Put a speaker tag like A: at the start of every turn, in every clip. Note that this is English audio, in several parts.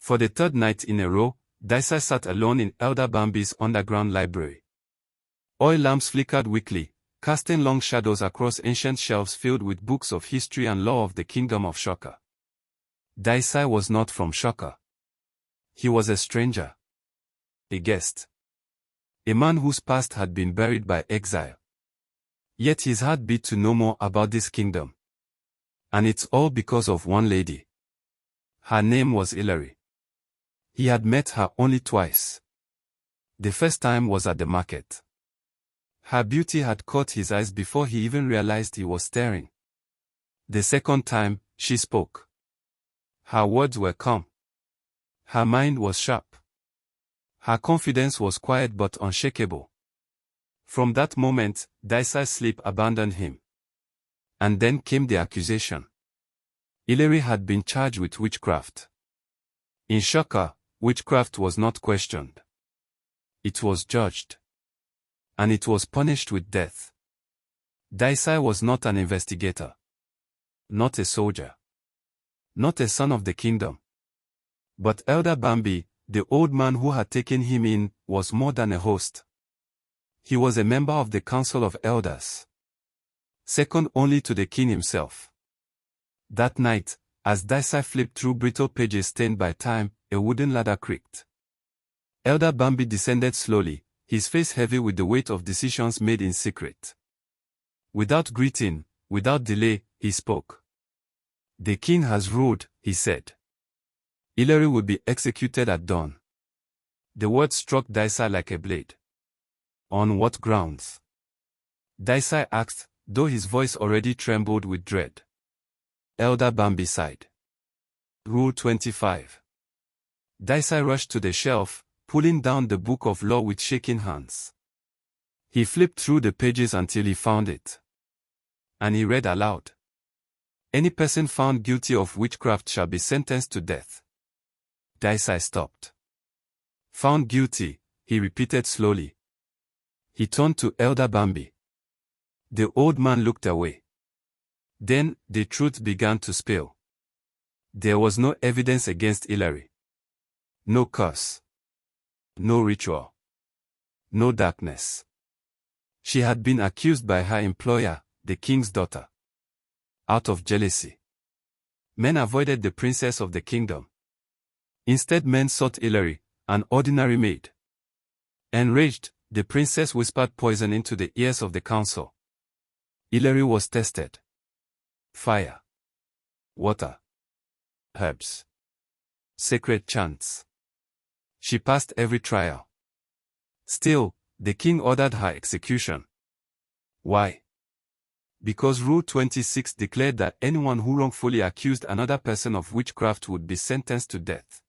A: For the third night in a row, Daisai sat alone in Elder Bambi's underground library. Oil lamps flickered weakly, casting long shadows across ancient shelves filled with books of history and lore of the Kingdom of Shaka. Daisai was not from Shaka. He was a stranger. A guest. A man whose past had been buried by exile. Yet his heart beat to know more about this kingdom. And it's all because of one lady. Her name was Hilary. He had met her only twice. The first time was at the market. Her beauty had caught his eyes before he even realized he was staring. The second time, she spoke. Her words were calm. Her mind was sharp. Her confidence was quiet but unshakable. From that moment, Daisai's sleep abandoned him. And then came the accusation. Hilary had been charged with witchcraft. In Shaka, witchcraft was not questioned. It was judged. And it was punished with death. Daisai was not an investigator. Not a soldier. Not a son of the kingdom. But Elder Bambi, the old man who had taken him in, was more than a host. He was a member of the Council of Elders. Second only to the king himself. That night, as Daisai flipped through brittle pages stained by time, a wooden ladder creaked. Elder Bambi descended slowly, his face heavy with the weight of decisions made in secret. Without greeting, without delay, he spoke. "The king has ruled," he said. "Hilary will be executed at dawn." The words struck Daisai like a blade. On what grounds? Daisai asked, though his voice already trembled with dread. Elder Bambi sighed. Rule 25. Daisai rushed to the shelf, pulling down the book of law with shaking hands. He flipped through the pages until he found it. And he read aloud. "Any person found guilty of witchcraft shall be sentenced to death." Daisai stopped. "Found guilty," he repeated slowly. He turned to Elder Bambi. The old man looked away. Then, the truth began to spill. There was no evidence against Hilary. No curse. No ritual. No darkness. She had been accused by her employer, the king's daughter. Out of jealousy, men avoided the princess of the kingdom. Instead, men sought Hilary, an ordinary maid. Enraged, the princess whispered poison into the ears of the council. Hilary was tested. Fire. Water. Herbs. Sacred chants. She passed every trial. Still, the king ordered her execution. Why? Because Rule 26 declared that anyone who wrongfully accused another person of witchcraft would be sentenced to death.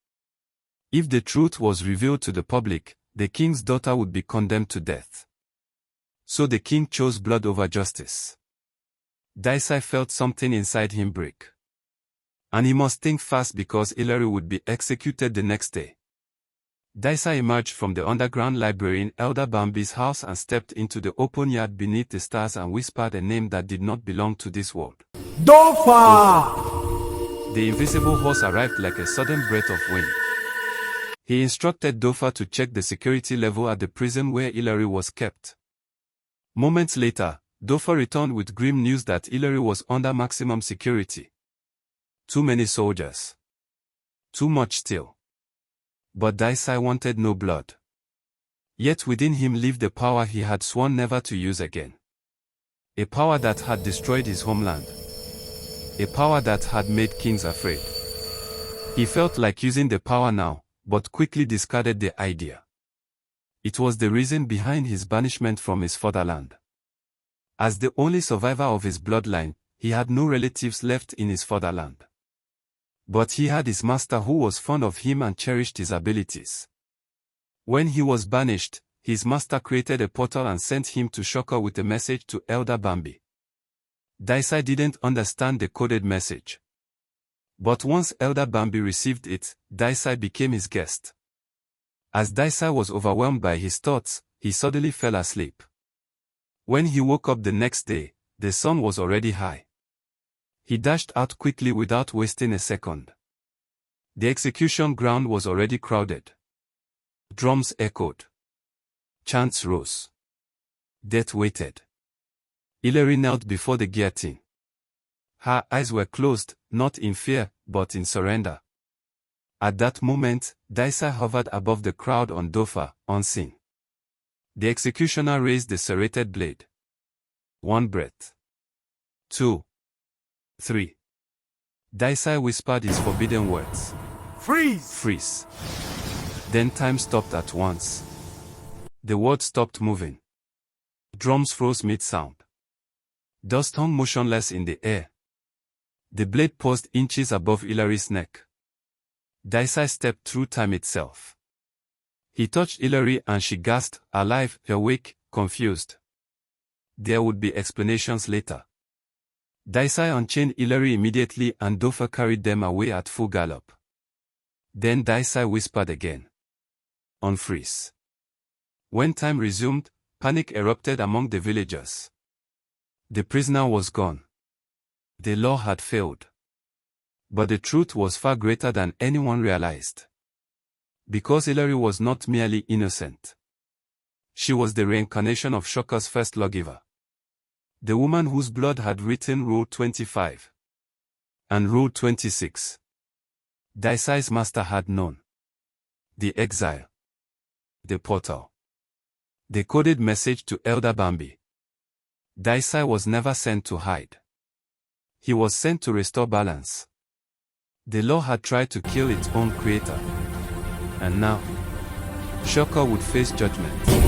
A: If the truth was revealed to the public, the king's daughter would be condemned to death. So the king chose blood over justice. Daisai felt something inside him break. And he must think fast because Hilary would be executed the next day. Daisai emerged from the underground library in Elder Bambi's house and stepped into the open yard beneath the stars and whispered a name that did not belong to this world. Dofa! The invisible horse arrived like a sudden breath of wind. He instructed Dofa to check the security level at the prison where Hilary was kept. Moments later, Dofa returned with grim news that Hilary was under maximum security. Too many soldiers. Too much still. But Daisai wanted no blood. Yet within him lived a power he had sworn never to use again. A power that had destroyed his homeland. A power that had made kings afraid. He felt like using the power now, but quickly discarded the idea. It was the reason behind his banishment from his fatherland. As the only survivor of his bloodline, he had no relatives left in his fatherland. But he had his master who was fond of him and cherished his abilities. When he was banished, his master created a portal and sent him to Shaka with a message to Elder Bambi. Daisai didn't understand the coded message. But once Elder Bambi received it, Daisai became his guest. As Daisai was overwhelmed by his thoughts, he suddenly fell asleep. When he woke up the next day, the sun was already high. He dashed out quickly without wasting a second. The execution ground was already crowded. Drums echoed. Chants rose. Death waited. Hilary knelt before the guillotine. Her eyes were closed, not in fear, but in surrender. At that moment, Daisa hovered above the crowd on Dofa, unseen. The executioner raised the serrated blade. 1 breath. 2. 3. Daisai whispered his forbidden words.
B: Freeze!
A: Freeze. Then time stopped at once. The world stopped moving. Drums froze mid-sound. Dust hung motionless in the air. The blade paused inches above Hilary's neck. Daisai stepped through time itself. He touched Hilary and she gasped, alive, awake, confused. There would be explanations later. Daisai unchained Hilary immediately and Dofa carried them away at full gallop. Then Daisai whispered again. Unfreeze. When time resumed, panic erupted among the villagers. The prisoner was gone. The law had failed. But the truth was far greater than anyone realized. Because Hilary was not merely innocent. She was the reincarnation of Shaka's first lawgiver. The woman whose blood had written Rule 25 and Rule 26. Daisai's master had known. The exile. The portal. The coded message to Elder Bambi. Daisai was never sent to hide. He was sent to restore balance. The law had tried to kill its own creator. And now, Shaka would face judgment.